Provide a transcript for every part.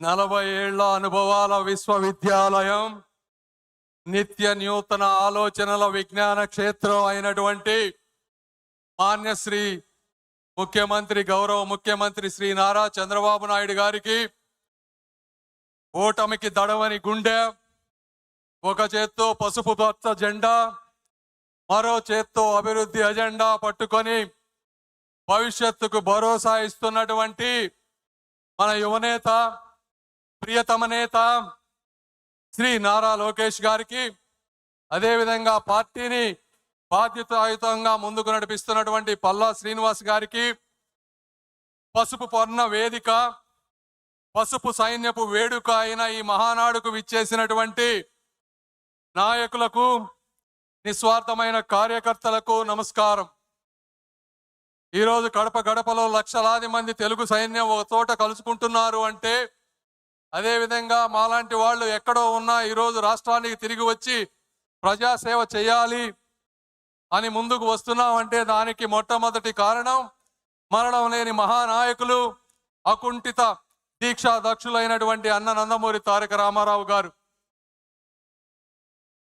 40 ఏళ్ల అనుభవాల విశ్వవిద్యాలయం, నిత్య నూతన ఆలోచనల విజ్ఞాన క్షేత్రం అయినటువంటి మాన్యశ్రీ గౌరవ ముఖ్యమంత్రి శ్రీ నారా చంద్రబాబు నాయుడు గారికి ఓటమికి దడవని గుండె, ఒక చేత్తో పసుపు పచ్చ జెండా, మరో చేత్తో అభివృద్ధి అజెండా పట్టుకొని భవిష్యత్తుకు భరోసా ఇస్తున్నటువంటి మన యువనేత, ప్రియతమ నేత శ్రీ నారా లోకేష్ గారికి, అదేవిధంగా పార్టీని బాధ్యతాయుతంగా ముందుకు నడిపిస్తున్నటువంటి పల్లా శ్రీనివాస్ గారికి, పసుపు పొన్న వేదిక, పసుపు సైన్యపు వేడుక అయిన ఈ మహానాడుకు విచ్చేసినటువంటి నాయకులకు, నిస్వార్థమైన కార్యకర్తలకు నమస్కారం. ఈరోజు కడప గడపలో లక్షలాది మంది తెలుగు సైన్యం ఒక చోట కలుసుకుంటున్నారు అంటే, అదేవిధంగా మాలాంటి వాళ్ళు ఎక్కడో ఉన్నా ఈరోజు రాష్ట్రానికి తిరిగి వచ్చి ప్రజాసేవ చేయాలి అని ముందుకు వస్తున్నామంటే దానికి మొట్టమొదటి కారణం మరణం లేని మహానాయకులు, అకుంఠిత దీక్షా దక్షులైనటువంటి అన్న నందమూరి తారక రామారావు గారు.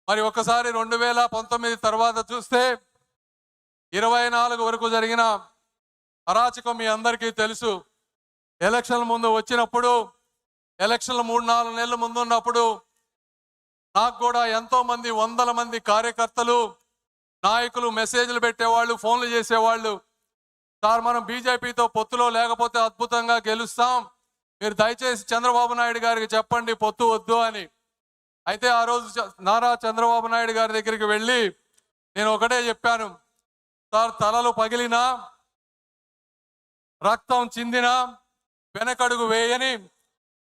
మరి ఒకసారి 2019 తర్వాత చూస్తే 24 వరకు జరిగిన అరాచకం మీ అందరికీ తెలుసు. ఎలక్షన్ ముందు వచ్చినప్పుడు, ఎలక్షన్లు 3-4 నెలల ముందు ఉన్నప్పుడు నాకు కూడా ఎంతో మంది, వందల మంది కార్యకర్తలు, నాయకులు మెసేజ్లు పెట్టేవాళ్ళు, ఫోన్లు చేసేవాళ్ళు. సార్, మనం బీజేపీతో పొత్తులో లేకపోతే అద్భుతంగా గెలుస్తాం, మీరు దయచేసి చంద్రబాబు నాయుడు గారికి చెప్పండి పొత్తు వద్దు అని. అయితే ఆ రోజు నారా చంద్రబాబు నాయుడు గారి దగ్గరికి వెళ్ళి నేను ఒకటే చెప్పాను, సార్, తలలు పగిలినా, రక్తం చిందినా వెనకడుగు వేయని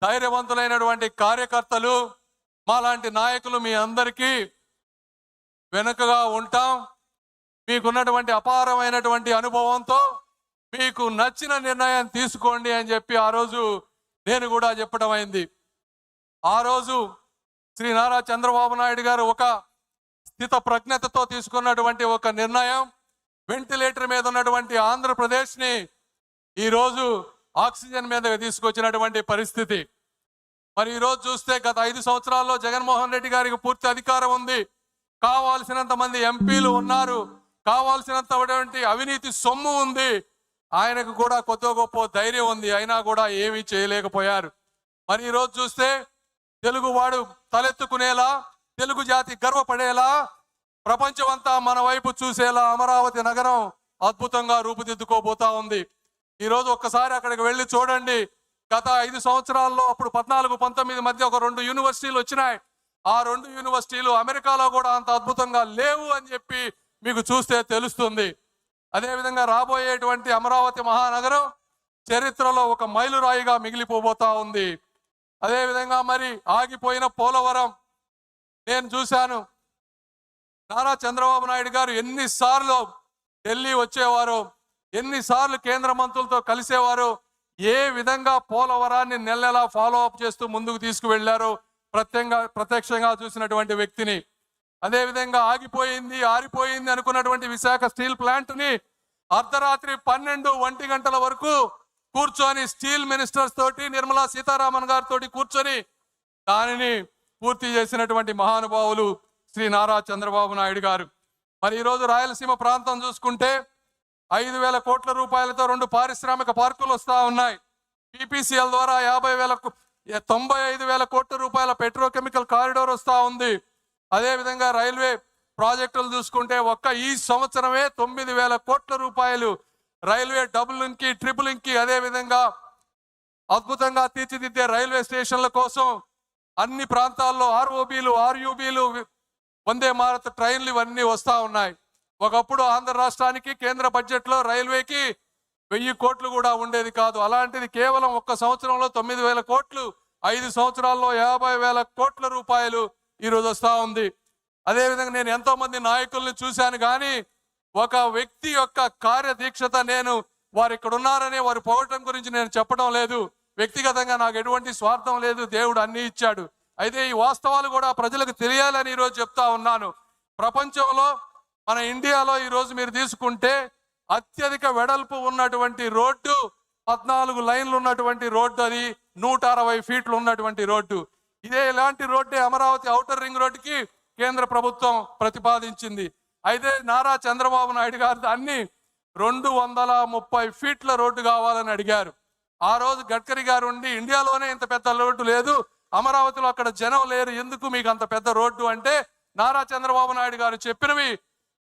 ధైర్యవంతులైనటువంటి కార్యకర్తలు, మాలాంటి నాయకులు మీ అందరికీ వెనుకగా ఉంటాం. మీకున్నటువంటి అపారమైనటువంటి అనుభవంతో మీకు నచ్చిన నిర్ణయం తీసుకోండి అని చెప్పి ఆ రోజు నేను కూడా చెప్పడం అయింది. ఆ రోజు శ్రీ నారా చంద్రబాబు నాయుడు గారు ఒక స్థిత ప్రజ్ఞతతో తీసుకున్నటువంటి ఒక నిర్ణయం, వెంటిలేటర్ మీద ఉన్నటువంటి ఆంధ్రప్రదేశ్ని ఈరోజు ఆక్సిజన్ మీదకి తీసుకొచ్చినటువంటి పరిస్థితి. మరి ఈరోజు చూస్తే గత 5 సంవత్సరాల్లో జగన్మోహన్ రెడ్డి గారికి పూర్తి అధికారం ఉంది, కావాల్సినంత మంది ఎంపీలు ఉన్నారు, కావాల్సినంత అవినీతి సొమ్ము ఉంది, ఆయనకు కూడా కొద్ది గొప్ప ధైర్యం ఉంది, అయినా కూడా ఏమీ చేయలేకపోయారు. మరి ఈరోజు చూస్తే తెలుగువాడు తలెత్తుకునేలా, తెలుగు జాతి గర్వపడేలా, ప్రపంచం అంతా మన వైపు చూసేలా అమరావతి నగరం అద్భుతంగా రూపుదిద్దుకోబోతా ఉంది. ఈరోజు ఒక్కసారి అక్కడికి వెళ్ళి చూడండి. గత 5 సంవత్సరాల్లో అప్పుడు 14-19 మధ్య ఒక 2 యూనివర్సిటీలు వచ్చినాయి. ఆ 2 యూనివర్సిటీలు అమెరికాలో కూడా అంత అద్భుతంగా లేవు అని చెప్పి మీకు చూస్తే తెలుస్తుంది. అదేవిధంగా రాబోయేటువంటి అమరావతి మహానగరం చరిత్రలో ఒక మైలురాయిగా మిగిలిపోబోతా ఉంది. అదేవిధంగా మరి ఆగిపోయిన పోలవరం నేను చూశాను. నారా చంద్రబాబు నాయుడు గారు ఎన్నిసార్లు ఢిల్లీ వచ్చేవారు, ఎన్నిసార్లు కేంద్ర మంత్రులతో కలిసేవారు, ఏ విధంగా పోలవరాన్ని నెలలా ఫాలో అప్ చేస్తూ ముందుకు తీసుకువెళ్లారు ప్రత్యక్షంగా చూసినటువంటి వ్యక్తిని. అదేవిధంగా ఆగిపోయింది, ఆరిపోయింది అనుకున్నటువంటి విశాఖ స్టీల్ ప్లాంట్ని అర్ధరాత్రి 12-1 గంటల వరకు కూర్చొని స్టీల్ మినిస్టర్స్ తోటి, నిర్మలా సీతారామన్ గారితో కూర్చొని దానిని పూర్తి చేసినటువంటి మహానుభావులు శ్రీ నారా చంద్రబాబు నాయుడు గారు. మరి ఈరోజు రాయలసీమ ప్రాంతం చూసుకుంటే 5,000 కోట్ల రూపాయలతో 2 పారిశ్రామిక పార్కులు వస్తూ ఉన్నాయి. పీపీసీఎల్ ద్వారా 95,000 కోట్ల రూపాయల పెట్రోకెమికల్ కారిడోర్ వస్తూ ఉంది. అదేవిధంగా రైల్వే ప్రాజెక్టులు చూసుకుంటే ఈ సంవత్సరమే 9,000 కోట్ల రూపాయలు railway double link, triple link, అదేవిధంగా అద్భుతంగా తీర్చిదిద్దే రైల్వే స్టేషన్ల కోసం అన్ని ప్రాంతాల్లో ఆర్ఓబీలు, ఆర్యూబీలు, వందే భారత్ ట్రైన్లు ఇవన్నీ వస్తూ ఉన్నాయి. ఒకప్పుడు ఆంధ్ర రాష్ట్రానికి కేంద్ర బడ్జెట్లో రైల్వేకి 1000 కోట్లు కూడా ఉండేది కాదు. అలాంటిది కేవలం 1 సంవత్సరంలో 9,000 కోట్లు, 5 సంవత్సరాల్లో 50,000 కోట్ల రూపాయలు ఈరోజు వస్తూ ఉంది. అదేవిధంగా నేను ఎంతో మంది నాయకుల్ని చూశాను, కానీ ఒక వ్యక్తి యొక్క కార్యదీక్షత, నేను వారు ఇక్కడ ఉన్నారని వారు పోవటం గురించి నేను చెప్పడం లేదు. వ్యక్తిగతంగా నాకు ఎటువంటి స్వార్థం లేదు, దేవుడు అన్ని ఇచ్చాడు. అయితే ఈ వాస్తవాలు కూడా ప్రజలకు తెలియాలని ఈరోజు చెప్తా ఉన్నాను. ప్రపంచంలో మన ఇండియాలో ఈరోజు మీరు తీసుకుంటే అత్యధిక వెడల్పు ఉన్నటువంటి రోడ్డు, 14 లైన్లు ఉన్నటువంటి రోడ్డు అది 160 ఫీట్లు ఉన్నటువంటి రోడ్డు. ఇదే ఇలాంటి రోడ్డే అమరావతి ఔటర్ రింగ్ రోడ్డుకి కేంద్ర ప్రభుత్వం ప్రతిపాదించింది. అయితే నారా చంద్రబాబు నాయుడు గారు దాన్ని 230 ఫీట్ల రోడ్డు కావాలని అడిగారు. ఆ రోజు గడ్కరీ గారు ఉండి ఇండియాలోనే ఇంత పెద్ద రోడ్డు లేదు, అమరావతిలో అక్కడ జనం లేరు, ఎందుకు మీకు అంత పెద్ద రోడ్డు అంటే నారా చంద్రబాబు నాయుడు గారు చెప్పినవి,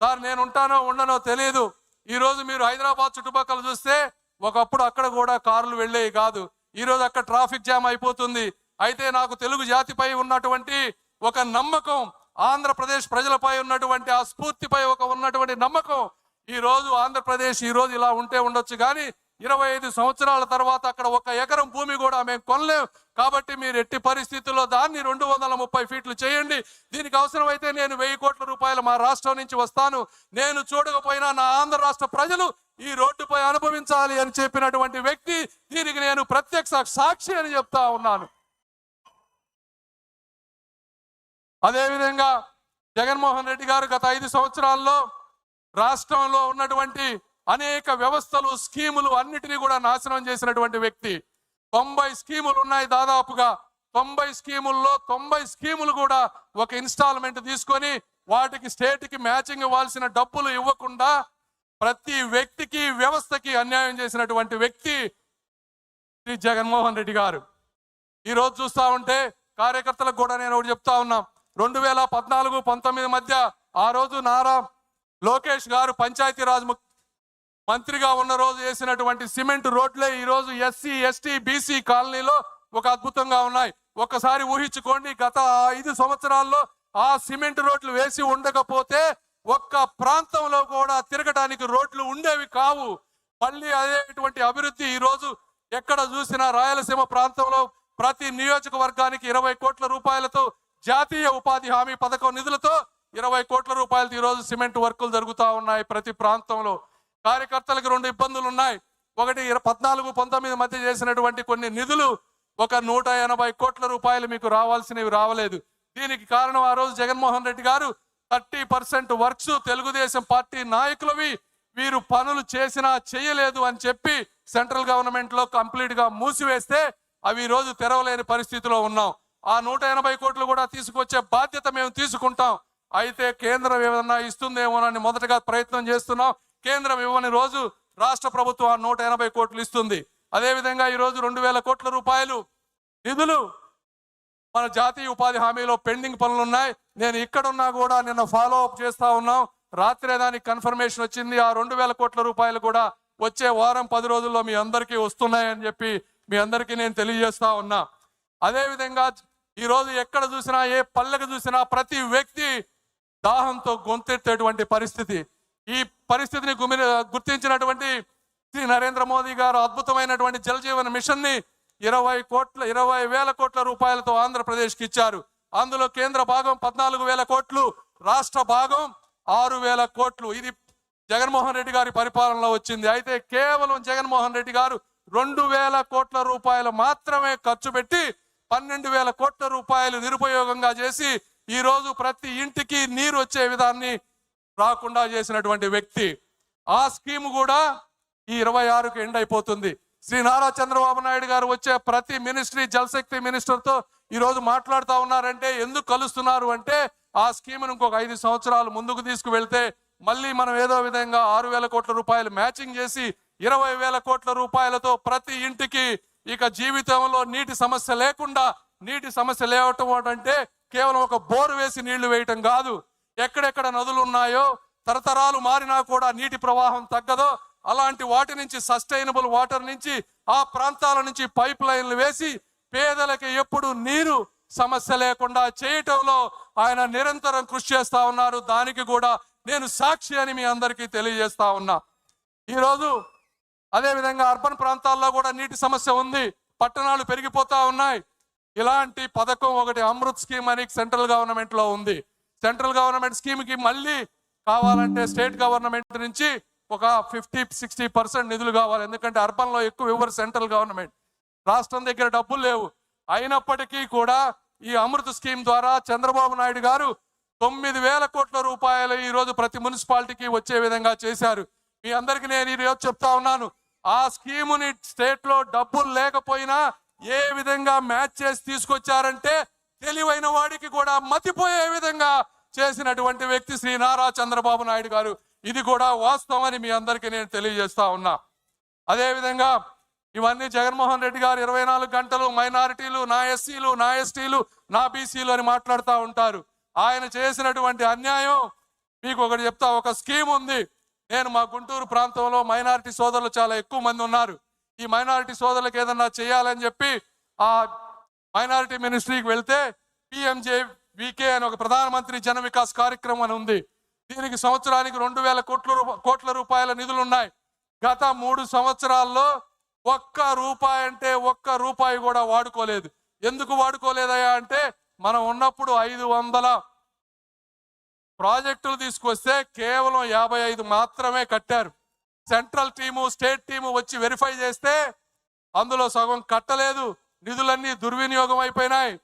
సార్ నేను ఉంటానో ఉండనో తెలియదు, ఈరోజు మీరు హైదరాబాద్ చుట్టుపక్కల చూస్తే ఒకప్పుడు అక్కడ కూడా కార్లు వెళ్ళేవి కాదు, ఈరోజు అక్కడ ట్రాఫిక్ జామ్ అయిపోతుంది. అయితే నాకు తెలుగు జాతిపై ఉన్నటువంటి ఒక నమ్మకం, ఆంధ్రప్రదేశ్ ప్రజలపై ఉన్నటువంటి ఆ స్ఫూర్తిపై ఉన్నటువంటి నమ్మకం, ఈ రోజు ఆంధ్రప్రదేశ్ ఈ రోజు ఇలా ఉంటే ఉండొచ్చు కానీ 25 సంవత్సరాల తర్వాత అక్కడ 1 ఎకరం భూమి కూడా మేము కొనలేం. కాబట్టి మీరు ఎట్టి పరిస్థితుల్లో దాన్ని 230 ఫీట్లు చేయండి. దీనికి అవసరమైతే నేను 1000 కోట్ల రూపాయలు మా రాష్ట్రం నుంచి వస్తాను, నేను చూడకపోయినా నా ఆంధ్ర రాష్ట్ర ప్రజలు ఈ రోడ్డుపై అనుభవించాలి అని చెప్పినటువంటి వ్యక్తి, దీనికి నేను ప్రత్యక్ష సాక్షి అని చెప్తా ఉన్నాను. అదేవిధంగా జగన్మోహన్ రెడ్డి గారు గత 5 సంవత్సరాల్లో రాష్ట్రంలో ఉన్నటువంటి అనేక వ్యవస్థలు, స్కీములు అన్నిటినీ కూడా నాశనం చేసినటువంటి వ్యక్తి. 90 స్కీములు ఉన్నాయి, దాదాపుగా 90 స్కీముల్లో 90 స్కీములు కూడా ఒక ఇన్స్టాల్మెంట్ తీసుకొని వాటికి స్టేట్కి మ్యాచింగ్ ఇవ్వాల్సిన డబ్బులు ఇవ్వకుండా ప్రతి వ్యక్తికి, వ్యవస్థకి అన్యాయం చేసినటువంటి వ్యక్తి శ్రీ జగన్మోహన్ రెడ్డి గారు. ఈరోజు చూస్తా ఉంటే కార్యకర్తలకు కూడా నేను ఒకటి చెప్తా ఉన్నా, 2014-19 మధ్య ఆ రోజు నారా లోకేష్ గారు పంచాయతీరాజ్ మంత్రిగా ఉన్న రోజు వేసినటువంటి సిమెంట్ రోడ్లే ఈ రోజు ఎస్సీ, ఎస్టీ, బీసీ కాలనీలో ఒక అద్భుతంగా ఉన్నాయి. ఒక్కసారి ఊహించుకోండి, గత 5 సంవత్సరాల్లో ఆ సిమెంట్ రోడ్లు వేసి ఉండకపోతే ఒక్క ప్రాంతంలో కూడా తిరగడానికి రోడ్లు ఉండేవి కావు. మళ్ళీ అదేటువంటి అభివృద్ధి ఈ రోజు ఎక్కడ చూసినా రాయలసీమ ప్రాంతంలో ప్రతి నియోజకవర్గానికి 20 కోట్ల రూపాయలతో జాతీయ ఉపాధి హామీ పథకం నిధులతో 20 కోట్ల రూపాయలతో ఈ రోజు సిమెంట్ వర్కులు జరుగుతూ ఉన్నాయి ప్రతి ప్రాంతంలో. కార్యకర్తలకు 2 ఇబ్బందులు ఉన్నాయి. ఒకటి 14-19 మధ్య చేసినటువంటి కొన్ని నిధులు ఒక 180 కోట్ల రూపాయలు మీకు రావాల్సినవి రావలేదు. దీనికి కారణం ఆ రోజు జగన్మోహన్ రెడ్డి గారు 30% వర్క్స్ తెలుగుదేశం పార్టీ నాయకులవి వీరు పనులు చేసినా చేయలేదు అని చెప్పి సెంట్రల్ గవర్నమెంట్ లో కంప్లీట్ గా మూసివేస్తే అవి ఈ రోజు తెరవలేని పరిస్థితిలో ఉన్నాం. ఆ 180 కోట్లు కూడా తీసుకొచ్చే బాధ్యత మేము తీసుకుంటాం. అయితే కేంద్రం ఏమన్నా ఇస్తుందేమోనని మొదటగా ప్రయత్నం చేస్తున్నాం. కేంద్రం ఇవ్వని రోజు రాష్ట్ర ప్రభుత్వం 180 కోట్లు ఇస్తుంది. అదేవిధంగా ఈరోజు 2000 కోట్ల రూపాయలు నిధులు మన జాతీయ ఉపాధి హామీలో పెండింగ్ పనులు ఉన్నాయి. నేను ఇక్కడున్నా కూడా నిన్న ఫాలో అప్ చేస్తా ఉన్నాం. రాత్రే దానికి కన్ఫర్మేషన్ వచ్చింది. ఆ 2000 కోట్ల రూపాయలు కూడా వచ్చే వారం 10 రోజుల్లో మీ అందరికీ వస్తున్నాయని చెప్పి మీ అందరికీ నేను తెలియజేస్తా ఉన్నా. అదేవిధంగా ఈరోజు ఎక్కడ చూసినా, ఏ పల్లెకు చూసినా ప్రతి వ్యక్తి దాహంతో గొంతెత్తేటువంటి పరిస్థితి. ఈ పరిస్థితిని గుర్తించినటువంటి శ్రీ నరేంద్ర మోదీ గారు అద్భుతమైనటువంటి జల్ జీవన్ మిషన్ ని 20,000 కోట్ల రూపాయలతో ఆంధ్రప్రదేశ్కి ఇచ్చారు. అందులో కేంద్ర భాగం 14,000 కోట్లు, రాష్ట్ర భాగం 6,000 కోట్లు. ఇది జగన్మోహన్ రెడ్డి గారి పరిపాలనలో వచ్చింది. అయితే కేవలం జగన్మోహన్ రెడ్డి గారు 2,000 కోట్ల రూపాయలు మాత్రమే ఖర్చు పెట్టి 12,000 కోట్ల రూపాయలు నిరుపయోగంగా చేసి ఈ రోజు ప్రతి ఇంటికి నీరు వచ్చే విధాన్ని రాకుండా చేసినటువంటి వ్యక్తి. ఆ స్కీమ్ కూడా ఈ 26కి ఎండ్ అయిపోతుంది. శ్రీ నారా చంద్రబాబు నాయుడు గారు వచ్చే ప్రతి మినిస్ట్రీ, జలశక్తి మినిస్టర్తో ఈ రోజు మాట్లాడుతూ ఉన్నారంటే ఎందుకు కలుస్తున్నారు అంటే ఆ స్కీమ్ను ఇంకొక 5 సంవత్సరాలు ముందుకు తీసుకువెళ్తే మళ్ళీ మనం ఏదో విధంగా 6,000 కోట్ల రూపాయలు మ్యాచింగ్ చేసి 20,000 కోట్ల రూపాయలతో ప్రతి ఇంటికి ఇక జీవితంలో నీటి సమస్య లేకుండా, నీటి సమస్య లేవటం అంటే కేవలం ఒక బోరు వేసి నీళ్లు వేయటం కాదు. ఎక్కడెక్కడ నదులు ఉన్నాయో తరతరాలు మారినా కూడా నీటి ప్రవాహం తగ్గదో అలాంటి వాటి నుంచి, సస్టైనబుల్ వాటర్ నుంచి, ఆ ప్రాంతాల నుంచి పైప్ లైన్లు వేసి పేదలకి ఎప్పుడు నీరు సమస్య లేకుండా చేయటంలో ఆయన నిరంతరం కృషి చేస్తా ఉన్నారు. దానికి కూడా నేను సాక్షి అని మీ అందరికీ తెలియజేస్తా ఉన్నా. ఈరోజు అదేవిధంగా అర్బన్ ప్రాంతాల్లో కూడా నీటి సమస్య ఉంది, పట్టణాలు పెరిగిపోతా ఉన్నాయి. ఇలాంటి పథకం ఒకటి అమృత్ స్కీమ్ అని సెంట్రల్ గవర్నమెంట్ లో ఉంది. సెంట్రల్ గవర్నమెంట్ స్కీమ్ కి మళ్ళీ కావాలంటే స్టేట్ గవర్నమెంట్ నుంచి ఒక 50-60% నిధులు కావాలి. ఎందుకంటే అర్బన్ లో ఎక్కువ ఇవ్వరు సెంట్రల్ గవర్నమెంట్, రాష్ట్రం దగ్గర డబ్బులు లేవు. అయినప్పటికీ కూడా ఈ అమృత్ స్కీమ్ ద్వారా చంద్రబాబు నాయుడు గారు 9,000 కోట్ల రూపాయలు ఈ రోజు ప్రతి మున్సిపాలిటీకి వచ్చే విధంగా చేశారు. మీ అందరికీ నేను ఈ రోజు చెప్తా ఉన్నాను, ఆ స్కీముని స్టేట్ లో డబ్బులు లేకపోయినా ఏ విధంగా మ్యాచ్ చేసి తీసుకొచ్చారంటే తెలివైన వాడికి కూడా మతిపోయే విధంగా చేసినటువంటి వ్యక్తి శ్రీ నారా చంద్రబాబు నాయుడు గారు. ఇది కూడా వాస్తవం అని మీ అందరికీ నేను తెలియజేస్తా ఉన్నా. అదేవిధంగా ఇవన్నీ జగన్మోహన్ రెడ్డి గారు 24 గంటలు మైనారిటీలు, నా ఎస్సీలు, నా ఎస్టీలు, నా బీసీలు అని మాట్లాడుతూ ఉంటారు. ఆయన చేసినటువంటి అన్యాయం మీకు ఒకటి చెప్తా. ఒక స్కీమ్ ఉంది. నేను మా గుంటూరు ప్రాంతంలో మైనారిటీ సోదరులు చాలా ఎక్కువ మంది ఉన్నారు. ఈ మైనారిటీ సోదరులకు ఏదన్నా చేయాలని చెప్పి ఆ మైనారిటీ మినిస్ట్రీకి వెళ్తే PMJVK అని ఒక ప్రధానమంత్రి జన వికాస్ కార్యక్రమం అని ఉంది. దీనికి సంవత్సరానికి 2000 కోట్ల రూపాయల నిధులు ఉన్నాయి. గత 3 సంవత్సరాల్లో ఒక్క రూపాయి కూడా వాడుకోలేదు. ఎందుకు వాడుకోలేదయా అంటే మనం ఉన్నప్పుడు 500 ప్రాజెక్టులు తీసుకొస్తే కేవలం 55 మాత్రమే కట్టారు. సెంట్రల్ టీము, స్టేట్ టీము వచ్చి వెరిఫై చేస్తే అందులో సగం కట్టలేదు. నిధులన్నీ దుర్వినియోగం అయిపోయినాయి.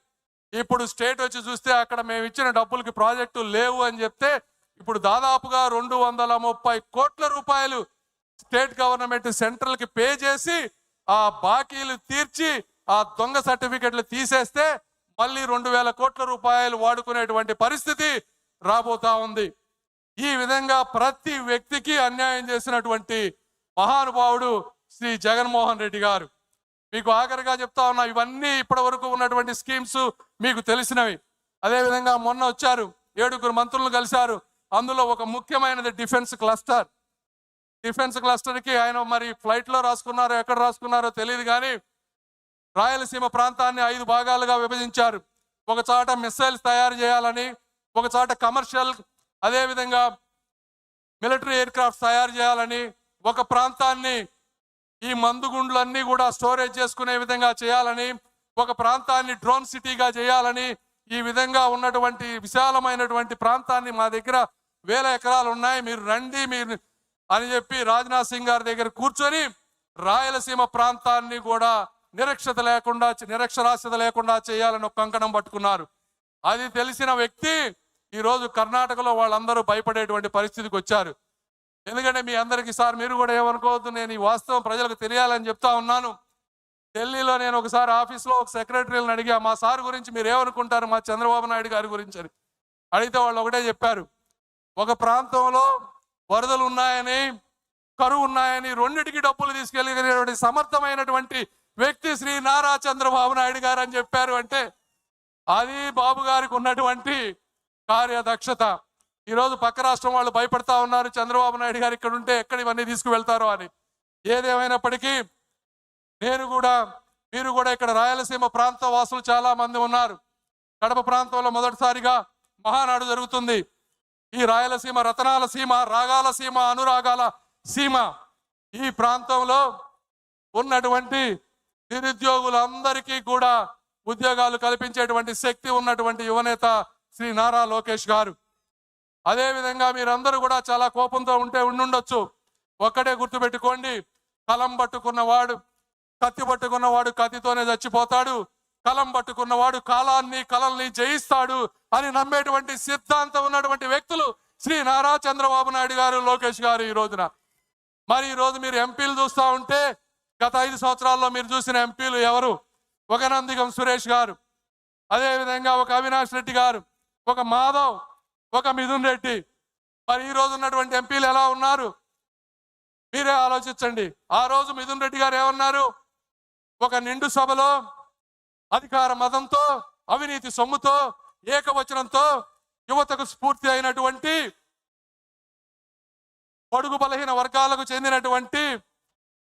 ఇప్పుడు స్టేట్ వచ్చి చూస్తే అక్కడ మేము ఇచ్చిన డబ్బులకి ప్రాజెక్టులు లేవు అని చెప్తే ఇప్పుడు దాదాపుగా 230 కోట్ల రూపాయలు స్టేట్ గవర్నమెంట్ సెంట్రల్ కి పే చేసి ఆ బాకీలు తీర్చి ఆ దొంగ సర్టిఫికెట్లు తీసేస్తే మళ్ళీ 2000 కోట్ల రూపాయలు వాడుకునేటువంటి పరిస్థితి రాబోతా ఉంది. ఈ విధంగా ప్రతి వ్యక్తికి అన్యాయం చేసినటువంటి మహానుభావుడు శ్రీ జగన్మోహన్ రెడ్డి గారు. మీకు ఆఖరిగా చెప్తా ఉన్నా, ఇవన్నీ ఇప్పటి వరకు ఉన్నటువంటి స్కీమ్స్ మీకు తెలిసినవి. అదేవిధంగా మొన్న వచ్చారు, 7 మంత్రులను కలిశారు. అందులో ఒక ముఖ్యమైనది డిఫెన్స్ క్లస్టర్. డిఫెన్స్ క్లస్టర్కి ఆయన మరి ఫ్లైట్లో రాసుకున్నారో ఎక్కడ రాసుకున్నారో తెలియదు, కానీ రాయలసీమ ప్రాంతాన్ని 5 భాగాలుగా విభజించారు. ఒక చోట మిసైల్స్ తయారు చేయాలని, ఒక చోట కమర్షియల్, అదేవిధంగా మిలిటరీ ఎయిర్ క్రాఫ్ట్స్ తయారు చేయాలని, ఒక ప్రాంతాన్ని ఈ మందుగుండ్లన్నీ కూడా స్టోరేజ్ చేసుకునే విధంగా చేయాలని, ఒక ప్రాంతాన్ని డ్రోన్ సిటీగా చేయాలని, ఈ విధంగా ఉన్నటువంటి విశాలమైనటువంటి ప్రాంతాన్ని మా దగ్గర 1000 ఎకరాలు ఉన్నాయి, మీరు రండి మీరు అని చెప్పి రాజ్నాథ్ సింగ్ గారి దగ్గర కూర్చొని రాయలసీమ ప్రాంతాన్ని కూడా నిరక్షరాస్యత లేకుండా చేయాలని ఒక కంకణం పట్టుకున్నారు. అది తెలిసిన వ్యక్తి ఈరోజు కర్ణాటకలో వాళ్ళందరూ భయపడేటువంటి పరిస్థితికి వచ్చారు. ఎందుకంటే మీ అందరికీ సార్ మీరు కూడా ఏమనుకోవద్దు, నేను ఈ వాస్తవం ప్రజలకు తెలియాలని చెప్తా ఉన్నాను. ఢిల్లీలో నేను ఒకసారి ఆఫీస్లో ఒక సెక్రటరీలను అడిగా, మా సార్ గురించి మీరు ఏమనుకుంటారు మా చంద్రబాబు నాయుడు గారి గురించి అని అడిగితే వాళ్ళు ఒకటే చెప్పారు, ఒక ప్రాంతంలో వరదలు ఉన్నాయని, కరువు ఉన్నాయని, రెండిటికి డబ్బులు తీసుకెళ్ళినటువంటి సమర్థమైనటువంటి వ్యక్తి శ్రీ నారా చంద్రబాబు నాయుడు గారు అని చెప్పారు. అంటే అది బాబు గారికి ఉన్నటువంటి కార్యదక్షత. ఈరోజు పక్క రాష్ట్రం వాళ్ళు భయపడతా ఉన్నారు, చంద్రబాబు నాయుడు గారు ఇక్కడ ఉంటే ఎక్కడ ఇవన్నీ తీసుకువెళ్తారో అని. ఏదేమైనప్పటికీ మీరు కూడా ఇక్కడ రాయలసీమ ప్రాంత వాసులు చాలా మంది ఉన్నారు. కడప ప్రాంతంలో మొదటిసారిగా మహానాడు జరుగుతుంది. ఈ రాయలసీమ రతనాల సీమ, రాగాల సీమ, అనురాగాల సీమ. ఈ ప్రాంతంలో ఉన్నటువంటి నిరుద్యోగులందరికీ కూడా ఉద్యోగాలు కల్పించేటువంటి శక్తి ఉన్నటువంటి యువనేత శ్రీ నారా లోకేష్ గారు. అదేవిధంగా మీరందరూ కూడా చాలా కోపంతో ఉండుండొచ్చు. ఒక్కటే గుర్తుపెట్టుకోండి, కలం పట్టుకున్నవాడు, కత్తి పట్టుకున్నవాడు కత్తితోనే చచ్చిపోతాడు, కలం పట్టుకున్నవాడు కలల్ని జయిస్తాడు అని నమ్మేటువంటి సిద్ధాంతం ఉన్నటువంటి వ్యక్తులు శ్రీ నారా చంద్రబాబు నాయుడు గారు, లోకేష్ గారు. ఈ రోజున మరి ఈరోజు మీరు ఎంపీలు చూస్తూ ఉంటే గత 5 సంవత్సరాల్లో మీరు చూసిన ఎంపీలు ఎవరు? ఒక నందిగం సురేష్ గారు, అదేవిధంగా ఒక అవినాష్ రెడ్డి గారు, ఒక మాధవ్, ఒక మిథున్ రెడ్డి. మరి ఈ రోజు ఉన్నటువంటి ఎంపీలు ఎలా ఉన్నారు మీరే ఆలోచించండి. ఆ రోజు మిథున్ రెడ్డి గారు ఏమన్నారు? ఒక నిండు సభలో అధికార మదంతో, అవినీతి సొమ్ముతో, ఏకవచనంతో యువతకు స్ఫూర్తి అయినటువంటి, బడుగు బలహీన వర్గాలకు చెందినటువంటి,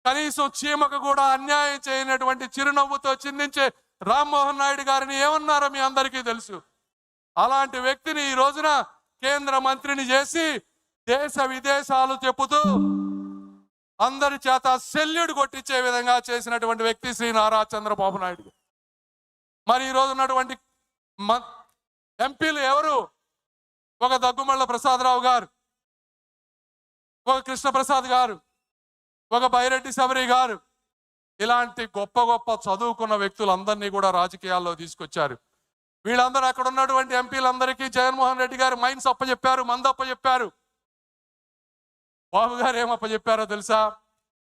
కనీసం చీమకు కూడా అన్యాయం చేయనటువంటి చిరునవ్వుతో చిందించే రామ్మోహన్ నాయుడు గారిని ఏమన్నారో మీ అందరికీ తెలుసు. అలాంటి వ్యక్తిని ఈ రోజున కేంద్ర మంత్రిని చేసి దేశ విదేశాలు చెప్పుతూ అందరి చేత సెల్యూట్ కొట్టించే విధంగా చేసినటువంటి వ్యక్తి శ్రీ నారా చంద్రబాబు నాయుడు. మరి ఈ రోజు ఉన్నటువంటి ఎంపీలు ఎవరు? ఒక దగ్గుమళ్ళ ప్రసాదరావు గారు, ఒక కృష్ణప్రసాద్ గారు, ఒక బైరెడ్డి శబరి గారు. ఇలాంటి గొప్ప గొప్ప చదువుకున్న వ్యక్తులందరినీ కూడా రాజకీయాల్లో తీసుకొచ్చారు. వీళ్ళందరూ అక్కడ ఉన్నటువంటి ఎంపీలందరికీ జగన్మోహన్ రెడ్డి గారు మైన్స్ అప్పచెప్పారు, మందు అప్పచెప్పారు. బాబు గారు ఏమప్పచెప్పారో తెలుసా?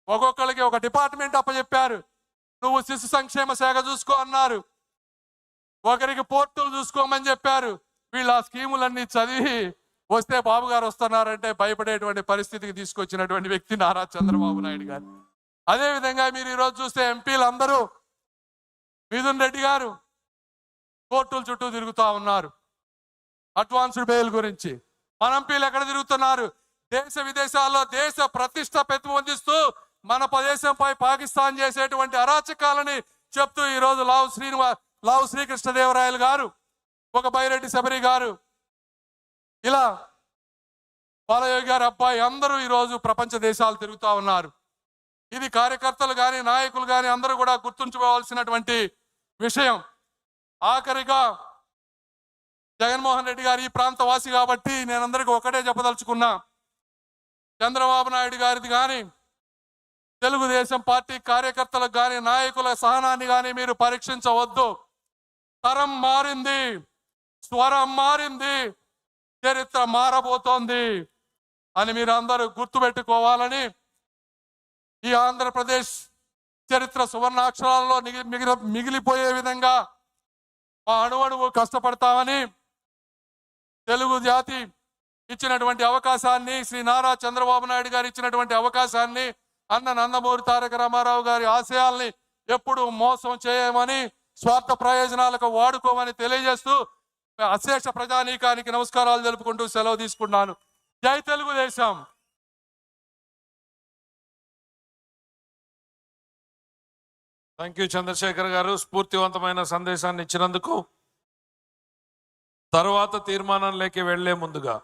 ఒక్కొక్కరికి ఒక డిపార్ట్మెంట్ అప్పచెప్పారు. నువ్వు శిశు సంక్షేమ శాఖ చూసుకో అన్నారు, ఒకరికి పోర్టులు చూసుకోమని చెప్పారు. వీళ్ళు ఆ స్కీములన్నీ చదివి వస్తే బాబు గారు వస్తున్నారంటే భయపడేటువంటి పరిస్థితికి తీసుకొచ్చినటువంటి వ్యక్తి నారా చంద్రబాబు నాయుడు గారు. అదేవిధంగా మీరు ఈరోజు చూస్తే ఎంపీలు అందరూ మిథున్ రెడ్డి గారు కోర్టుల చుట్టూ తిరుగుతూ ఉన్నారు అడ్వాన్స్డ్ బెయిల్ గురించి. మన ఎంపీలు ఎక్కడ తిరుగుతున్నారు? దేశ విదేశాల్లో దేశ ప్రతిష్ట పెంపొందిస్తూ మన దేశంపై పాకిస్తాన్ చేసేటువంటి అరాచకాలని చెప్తూ ఈరోజు లావు శ్రీకృష్ణదేవరాయలు గారు, ఒక బైరెడ్డి శబరి గారు, ఇలా బాలయోగి గారి అబ్బాయి అందరూ ఈరోజు ప్రపంచ దేశాలు తిరుగుతూ ఉన్నారు. ఇది కార్యకర్తలు కానీ నాయకులు కానీ అందరూ కూడా గుర్తుంచుకోవాల్సినటువంటి విషయం. ఆఖరిగా జగన్మోహన్ రెడ్డి గారు ఈ ప్రాంత వాసి కాబట్టి నేను అందరికీ ఒకటే చెప్పదలుచుకున్నా, చంద్రబాబు నాయుడు గారిది కానీ తెలుగుదేశం పార్టీ కార్యకర్తలకు కానీ నాయకుల సహనాన్ని కానీ మీరు పరీక్షించవద్దు. తరం మారింది, స్వరం మారింది, చరిత్ర మారబోతోంది అని మీరు అందరూ గుర్తుపెట్టుకోవాలని, ఈ ఆంధ్రప్రదేశ్ చరిత్ర సువర్ణాక్షరాలలో మిగిలిపోయే విధంగా మా అణువణువు కష్టపడతామని, తెలుగు జాతి ఇచ్చినటువంటి అవకాశాన్ని, శ్రీ నారా చంద్రబాబు నాయుడు గారు ఇచ్చినటువంటి అవకాశాన్ని, అన్న నందమూరి తారక రామారావు గారి ఆశయాల్ని ఎప్పుడు మోసం చేయమని, స్వార్థ ప్రయోజనాలకు వాడుకోమని తెలియజేస్తూ అశేష ప్రజానీకానికి నమస్కారాలు తెలుపుకుంటూ సెలవు తీసుకున్నాను. జై తెలుగుదేశం. థ్యాంక్ యూ చంద్రశేఖర్ గారు, స్ఫూర్తివంతమైన సందేశాన్ని ఇచ్చినందుకు. తరువాత తీర్మానంలోకి వెళ్లే ముందుగా